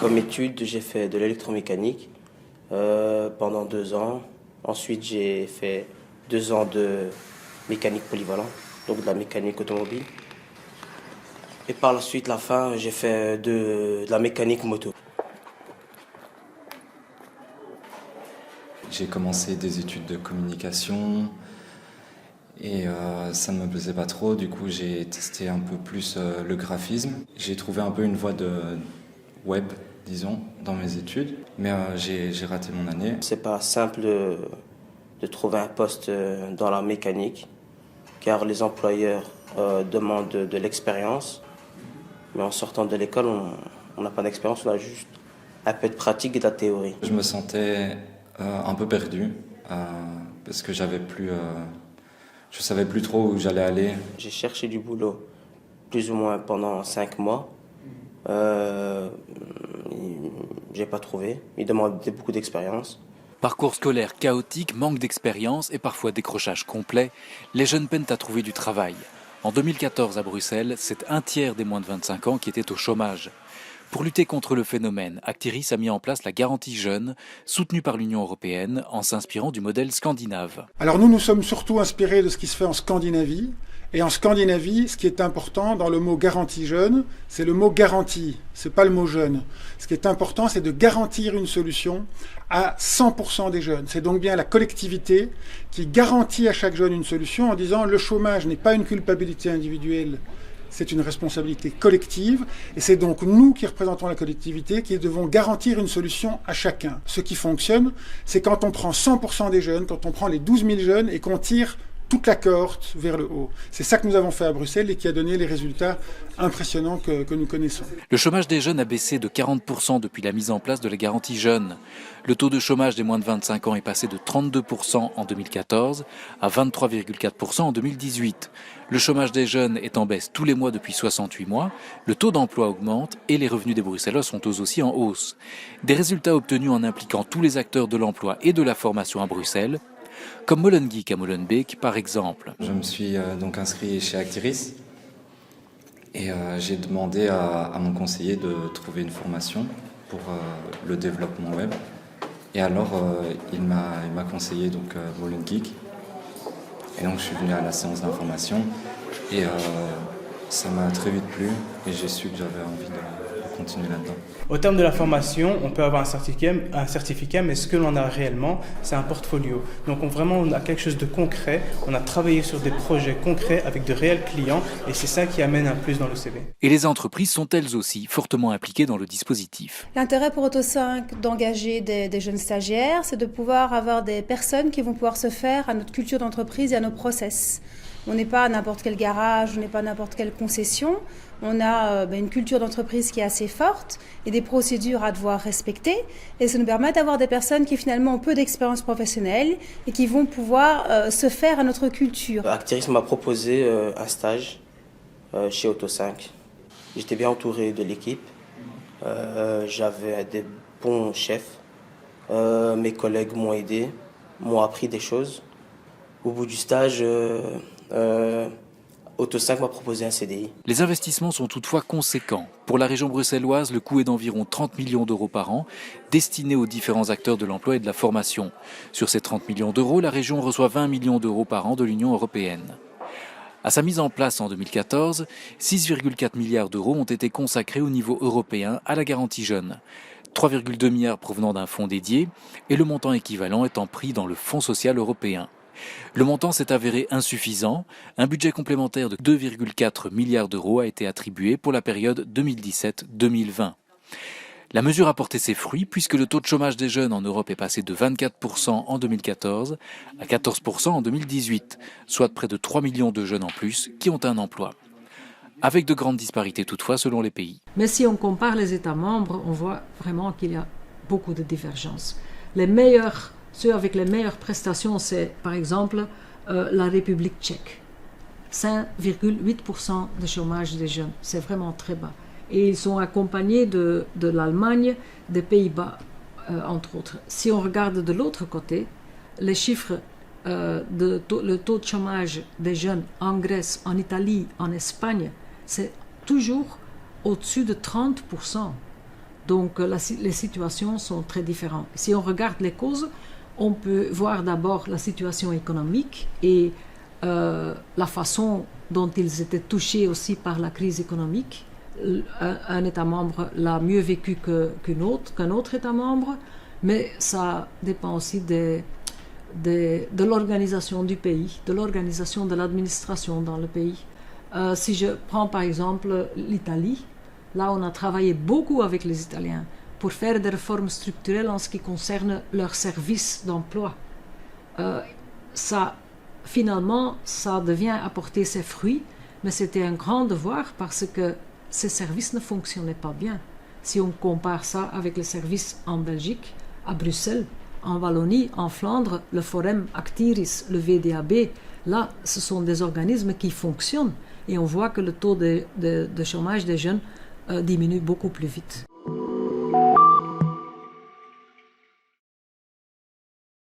Comme étude, j'ai fait de l'électromécanique pendant 2 ans. Ensuite, j'ai fait 2 ans de mécanique polyvalente, donc de la mécanique automobile. Et par la suite, la fin, j'ai fait de la mécanique moto. J'ai commencé des études de communication et ça ne me plaisait pas trop. Du coup, j'ai testé un peu plus le graphisme. J'ai trouvé un peu une voie de web, disons, dans mes études, mais j'ai raté mon année. C'est pas simple de trouver un poste dans la mécanique, car les employeurs demandent de l'expérience. Mais en sortant de l'école, on n'a pas d'expérience, on a juste un peu de pratique et de la théorie. Je me sentais un peu perdu parce que je savais plus trop où j'allais aller. J'ai cherché du boulot plus ou moins pendant 5 mois. J'ai pas trouvé. Il demandait beaucoup d'expérience. Parcours scolaire chaotique, manque d'expérience et parfois décrochage complet, les jeunes peinent à trouver du travail. En 2014 à Bruxelles, c'est un tiers des moins de 25 ans qui étaient au chômage. Pour lutter contre le phénomène, Actiris a mis en place la garantie jeune, soutenue par l'Union européenne en s'inspirant du modèle scandinave. Alors nous sommes surtout inspirés de ce qui se fait en Scandinavie. Et en Scandinavie, ce qui est important dans le mot garantie jeune, c'est le mot garantie, c'est pas le mot jeune. Ce qui est important, c'est de garantir une solution à 100% des jeunes. C'est donc bien la collectivité qui garantit à chaque jeune une solution en disant le chômage n'est pas une culpabilité individuelle, c'est une responsabilité collective. Et c'est donc nous qui représentons la collectivité qui devons garantir une solution à chacun. Ce qui fonctionne, c'est quand on prend 100% des jeunes, quand on prend les 12 000 jeunes et qu'on tire toute la cohorte vers le haut. C'est ça que nous avons fait à Bruxelles et qui a donné les résultats impressionnants que nous connaissons. Le chômage des jeunes a baissé de 40% depuis la mise en place de la garantie jeune. Le taux de chômage des moins de 25 ans est passé de 32% en 2014 à 23,4% en 2018. Le chômage des jeunes est en baisse tous les mois depuis 68 mois, le taux d'emploi augmente et les revenus des Bruxellois sont eux aussi en hausse. Des résultats obtenus en impliquant tous les acteurs de l'emploi et de la formation à Bruxelles, comme Molengeek à Molenbeek par exemple. Je me suis donc inscrit chez Actiris et j'ai demandé à mon conseiller de trouver une formation pour le développement web. Et alors il m'a conseillé donc Molengeek. Et donc je suis venu à la séance d'information et ça m'a très vite plu et j'ai su que j'avais envie de continuer là-dedans. Au terme de la formation, on peut avoir un certificat, mais ce que l'on a réellement, c'est un portfolio. Donc on a quelque chose de concret, on a travaillé sur des projets concrets avec de réels clients et c'est ça qui amène un plus dans le CV. Et les entreprises sont elles aussi fortement impliquées dans le dispositif. L'intérêt pour Auto5 d'engager des jeunes stagiaires, c'est de pouvoir avoir des personnes qui vont pouvoir se faire à notre culture d'entreprise et à nos process. On n'est pas à n'importe quel garage, on n'est pas à n'importe quelle concession. On a une culture d'entreprise qui est assez forte et des procédures à devoir respecter. Et ça nous permet d'avoir des personnes qui finalement ont peu d'expérience professionnelle et qui vont pouvoir se faire à notre culture. Actiris m'a proposé un stage chez Auto5. J'étais bien entouré de l'équipe. J'avais des bons chefs. Mes collègues m'ont aidé, m'ont appris des choses. Au bout du stage, Auto5 m'a proposé un CDI. Les investissements sont toutefois conséquents. Pour la région bruxelloise, le coût est d'environ 30 millions d'euros par an, destinés aux différents acteurs de l'emploi et de la formation. Sur ces 30 millions d'euros, la région reçoit 20 millions d'euros par an de l'Union européenne. À sa mise en place en 2014, 6,4 milliards d'euros ont été consacrés au niveau européen à la garantie jeune. 3,2 milliards provenant d'un fonds dédié et le montant équivalent étant pris dans le Fonds social européen. Le montant s'est avéré insuffisant. Un budget complémentaire de 2,4 milliards d'euros a été attribué pour la période 2017-2020. La mesure a porté ses fruits puisque le taux de chômage des jeunes en Europe est passé de 24% en 2014 à 14% en 2018, soit près de 3 millions de jeunes en plus qui ont un emploi. Avec de grandes disparités toutefois selon les pays. Mais si on compare les États membres, on voit vraiment qu'il y a beaucoup de divergences. Ceux avec les meilleures prestations, c'est par exemple la République tchèque. 5,8% de chômage des jeunes, c'est vraiment très bas. Et ils sont accompagnés de l'Allemagne, des Pays-Bas, entre autres. Si on regarde de l'autre côté, les chiffres, le taux de chômage des jeunes en Grèce, en Italie, en Espagne, c'est toujours au-dessus de 30%. Donc les situations sont très différentes. Si on regarde les causes, on peut voir d'abord la situation économique et la façon dont ils étaient touchés aussi par la crise économique. Un État membre l'a mieux vécu qu'un autre État membre, mais ça dépend aussi de l'organisation du pays, de l'organisation de l'administration dans le pays. Si je prends par exemple l'Italie, là on a travaillé beaucoup avec les Italiens pour faire des réformes structurelles en ce qui concerne leurs services d'emploi. Finalement, ça devient apporter ses fruits, mais c'était un grand devoir parce que ces services ne fonctionnaient pas bien. Si on compare ça avec les services en Belgique, à Bruxelles, en Wallonie, en Flandre, le Forum, Actiris, le VDAB, là, ce sont des organismes qui fonctionnent et on voit que le taux de chômage des jeunes diminue beaucoup plus vite.